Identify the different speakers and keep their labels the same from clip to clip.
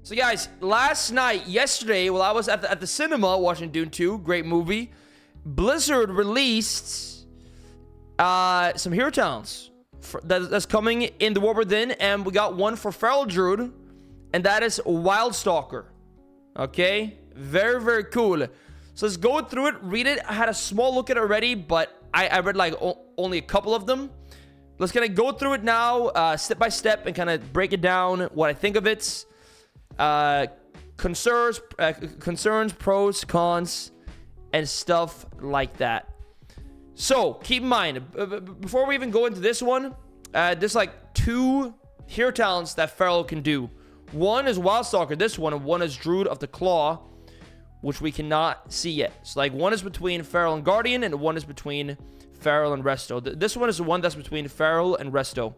Speaker 1: So guys, yesterday, while I was at the cinema watching Dune 2, great movie, Blizzard released some hero talents that's coming in the War Within, and we got one for Feral Druid, and that is Wildstalker. Okay, very, very cool. So let's go through it, read it. I had a small look at it already, but I read like only a couple of them. Let's kind of go through it now, step by step, and kind of break it down, what I think of it. Concerns, pros, cons, and stuff like that. So keep in mind, before we even go into this one, there's like 2 hero talents that Feral can do. One is Wildstalker, this one, and one is Druid of the Claw, which we cannot see yet. So like one is between Feral and Guardian, and one is between Feral and Resto. This one is the one that's between Feral and Resto.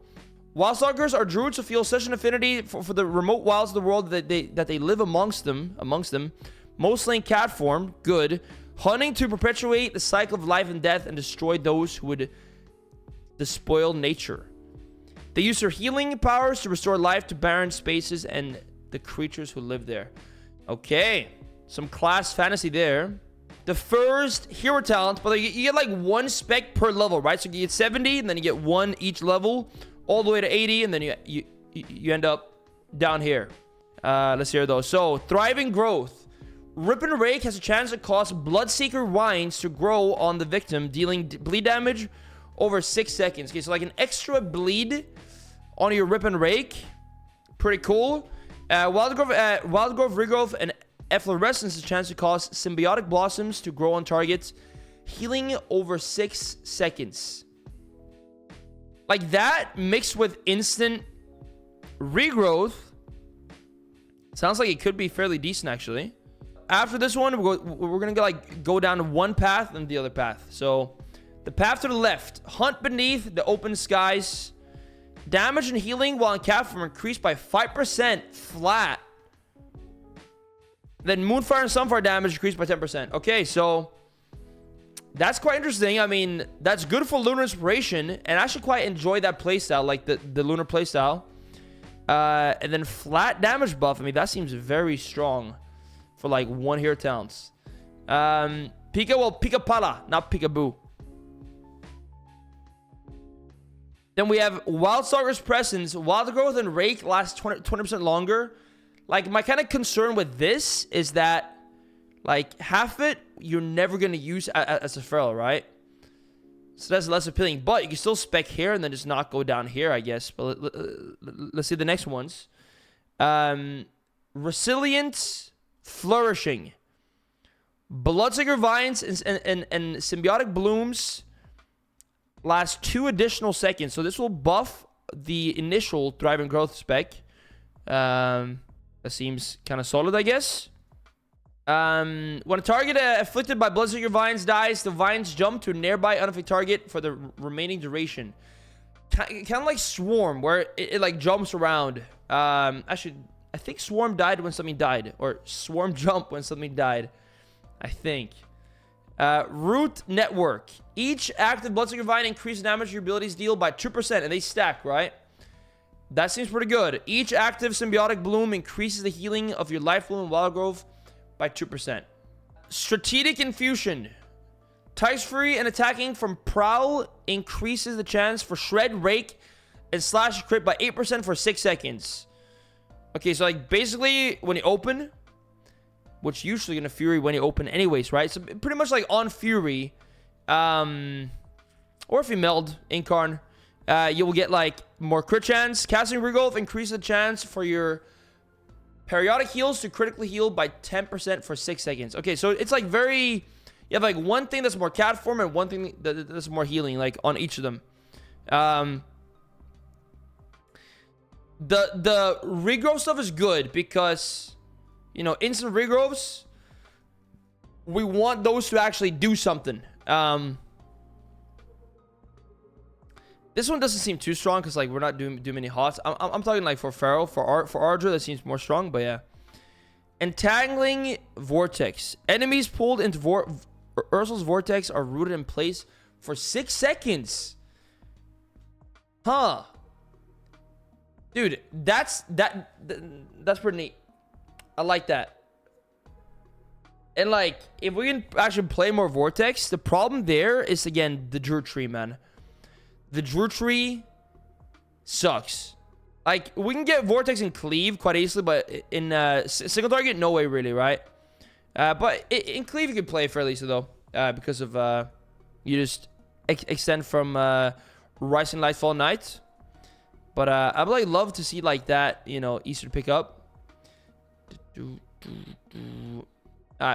Speaker 1: Wildstalkers are druids who feel such an affinity for the remote wilds of the world that they live amongst them, mostly in cat form, good, hunting to perpetuate the cycle of life and death and destroy those who would despoil nature. They use their healing powers to restore life to barren spaces and the creatures who live there. Okay, some class fantasy there. The first hero talent, but you get like 1 spec per level, right? So you get 70, and then you get 1 each level, all the way to 80, and then you end up down here. Let's hear those. So, Thriving Growth. Rip and Rake has a chance to cause Bloodseeker vines to grow on the victim, dealing bleed damage over 6 seconds. Okay, so like an extra bleed on your Rip and Rake. Pretty cool. Wild Growth, Regrowth, and Efflorescence has a chance to cause Symbiotic Blossoms to grow on targets, healing over 6 seconds. Like that mixed with instant regrowth sounds like it could be fairly decent, actually. After this one, we're gonna go down one path and the other path. So the path to the left, Hunt Beneath the Open Skies. Damage and healing while in cat form increased by 5% flat. Then Moonfire and Sunfire damage increased by 10%. Okay, so that's quite interesting. I mean, that's good for Lunar Inspiration, and I actually quite enjoy that playstyle, like the Lunar playstyle. And then flat damage buff. I mean, that seems very strong for like 1 hero talents. Pika Pala, not Peekaboo. Then we have Wildstalker's Presence. Wild Growth and Rake last 20% longer. Like, my kind of concern with this is that, like, half of it, you're never going to use as a Feral, right? So that's less appealing. But you can still spec here and then just not go down here, I guess. But let's see the next ones. Resilient Flourishing. Bloodseeker Vines and Symbiotic Blooms last 2 additional seconds. So this will buff the initial Thriving Growth spec. That seems kind of solid, I guess. When a target afflicted by Bloodseeker Vines dies, the vines jump to a nearby unaffected target for the remaining duration. Kind of like Swarm, where it like jumps around. Actually, I think Swarm died when something died. Or Swarm jump when something died. I think. Root Network. Each active Bloodseeker Vine increases damage your abilities deal by 2%. And they stack, right? That seems pretty good. Each active Symbiotic Bloom increases the healing of your Life Bloom and Wild Growth by 2%. Strategic Infusion. Types free and attacking from Prowl increases the chance for Shred, Rake, and Slash crit by 8% for 6 seconds. Okay, so like basically when you open, which usually in a Fury when you open anyways, right? So pretty much like on Fury, or if you meld Incarn, you will get like more crit chance. Casting Regrowth increases the chance for your periodic heals to critically heal by 10% for 6 seconds. Okay, so it's like very... You have like one thing that's more cat form and one thing that's more healing, like on each of them. The regrowth stuff is good because, you know, instant regrowths, we want those to actually do something. This one doesn't seem too strong because like we're not doing many hots. I'm talking like for Feral, for Ardra that seems more strong, but yeah. Entangling Vortex. Enemies pulled into Ursul's Vortex are rooted in place for 6 seconds. Huh. Dude, that's pretty neat. I like that. And like, if we can actually play more vortex, the problem there is, again, the Druid tree, man. The Druid tree sucks. Like, we can get vortex and cleave quite easily, but in single target, no way, really, right? But in cleave, you can play fairly easily, though, because of you just extend from Rising Light, Fall Night. But I would like love to see like that, you know, Easter pick up.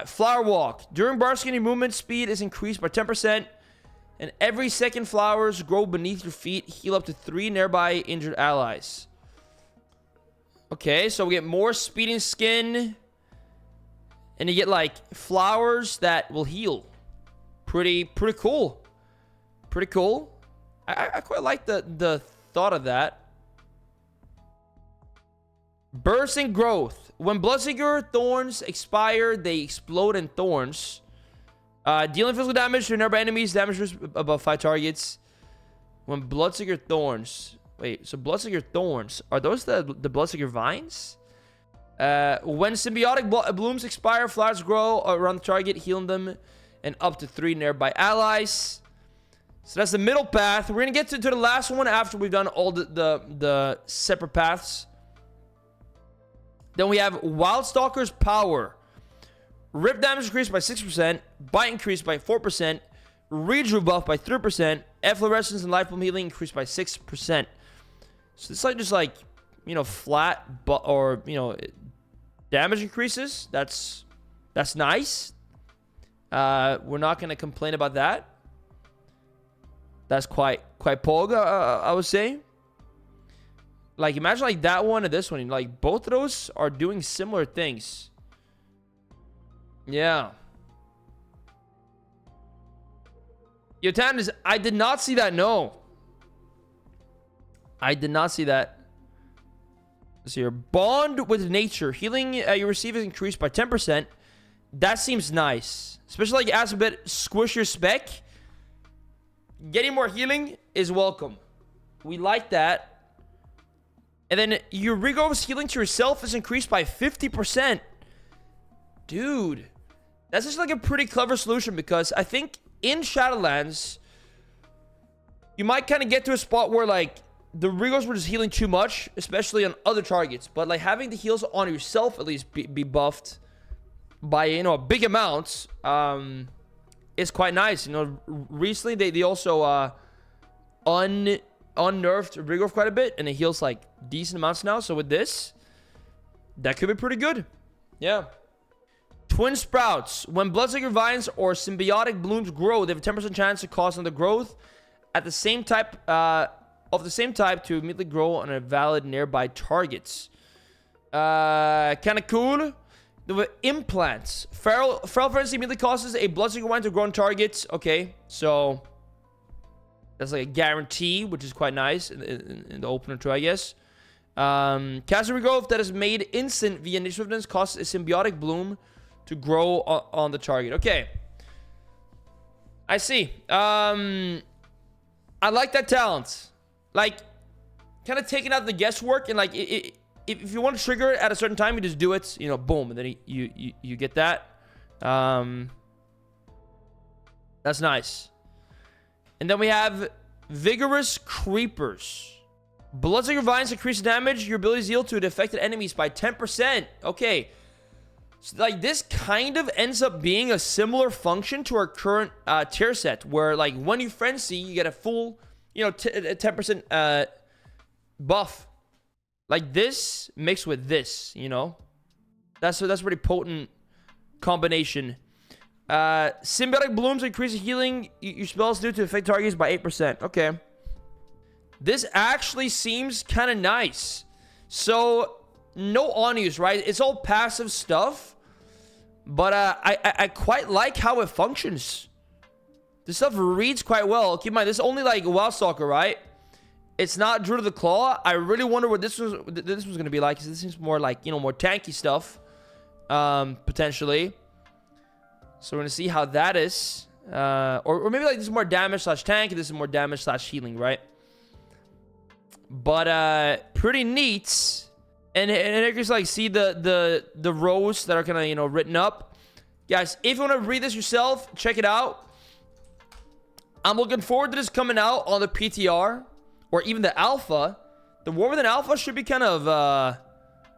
Speaker 1: Flower Walk. During Barskin, your movement speed is increased by 10%. And every second flowers grow beneath your feet. Heal up to 3 nearby injured allies. Okay, so we get more speeding skin. And you get like flowers that will heal. Pretty cool. Pretty cool. I quite like the thought of that. Burst and growth. When Bloodseeker thorns expire, they explode in thorns. Dealing physical damage to nearby enemies, damage above 5 targets. When Bloodseeker thorns. Wait, so Bloodseeker thorns. Are those the Bloodseeker vines? When symbiotic blooms expire, flowers grow around the target, healing them and up to 3 nearby allies. So that's the middle path. We're going to get to the last one after we've done all the separate paths. Then we have Wildstalker's Power. Rip damage increased by 6%. Bite increased by 4%. Rejuve buff by 3%. Efflorescence and life bomb healing increased by 6%. So it's like just like, you know, flat, or, you know, damage increases. That's nice. We're not going to complain about that. That's quite pog, I would say. Like, imagine like that one and this one. Like, both of those are doing similar things. Yeah. Yo, Tandis, I did not see that. No. I did not see that. Let's see here. Bond with nature. Healing you receive is increased by 10%. That seems nice. Especially like as a bit squish your spec. Getting more healing is welcome. We like that. And then your regrowth healing to yourself is increased by 50%. Dude. That's just like a pretty clever solution, because I think in Shadowlands, you might kind of get to a spot where like the regrowths were just healing too much, especially on other targets. But like having the heals on yourself at least be buffed by, you know, big amounts is quite nice. You know, recently they also unnerfed regrowth quite a bit, and it heals like decent amounts now. So with this, that could be pretty good. Yeah. Twin Sprouts. When Bloodseeker vines or symbiotic blooms grow, they have a 10% chance to cause another growth at the same type of the same type to immediately grow on a valid nearby targets. Kind of cool. The implants. Feral Frenzy immediately causes a Bloodseeker vine to grow on targets. Okay, so that's like a guarantee, which is quite nice in the opener too, I guess. Caster regrowth that is made instant via initiative causes a symbiotic bloom to grow on the target. Okay, I see. I like that talent. Like, kind of taking out the guesswork, and like if you want to trigger it at a certain time, you just do it. You know, boom, and then you get that. That's nice. And then we have Vigorous Creepers. Bloodseeker vines increase damage your abilities yield to the affected enemies by 10%. Okay. So, like, this kind of ends up being a similar function to our current tier set, where, like, when you frenzy, you get a full, you know, 10% buff. Like this mixed with this, you know? That's a pretty potent combination. Symbiotic blooms increase healing your spells do to affect targets by 8%. Okay. This actually seems kind of nice. So, no on-use, right? It's all passive stuff. But I quite like how it functions. This stuff reads quite well. Keep in mind, this is only like Wildstalker, right? It's not Druid of the Claw. I really wonder what this was going to be like. Because this seems more like, you know, more tanky stuff. Potentially. So we're going to see how that is. Or maybe like this is more damage / tank. And this is more damage / healing, right? But pretty neat. And you can like see the rows that are kind of, you know, written up. Guys, if you want to read this yourself, check it out. I'm looking forward to this coming out on the PTR or even the alpha. The War Within alpha should be kind of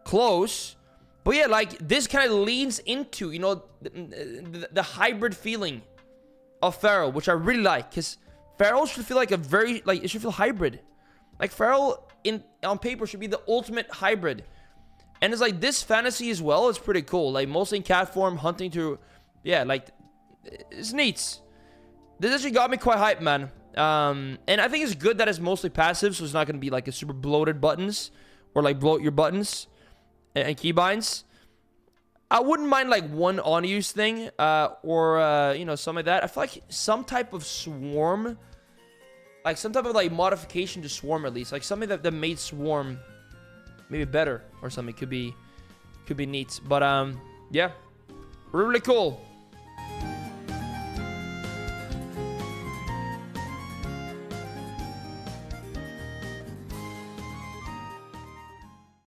Speaker 1: close. But yeah, like this kind of leans into, you know, the hybrid feeling of Feral, which I really like, because Feral should feel like a very, like, it should feel hybrid. Like Feral on paper should be the ultimate hybrid. And it's like this fantasy as well is pretty cool. Like mostly in cat form, hunting to, yeah, like it's neat. This actually got me quite hyped, man. And I think it's good that it's mostly passive, so it's not going to be like a super bloated buttons or like bloat your buttons and keybinds. I wouldn't mind like one on-use thing or, you know, something like that. I feel like some type of swarm, like some type of like modification to swarm at least. Like something that made swarm maybe better or something could be neat. But, yeah, really cool.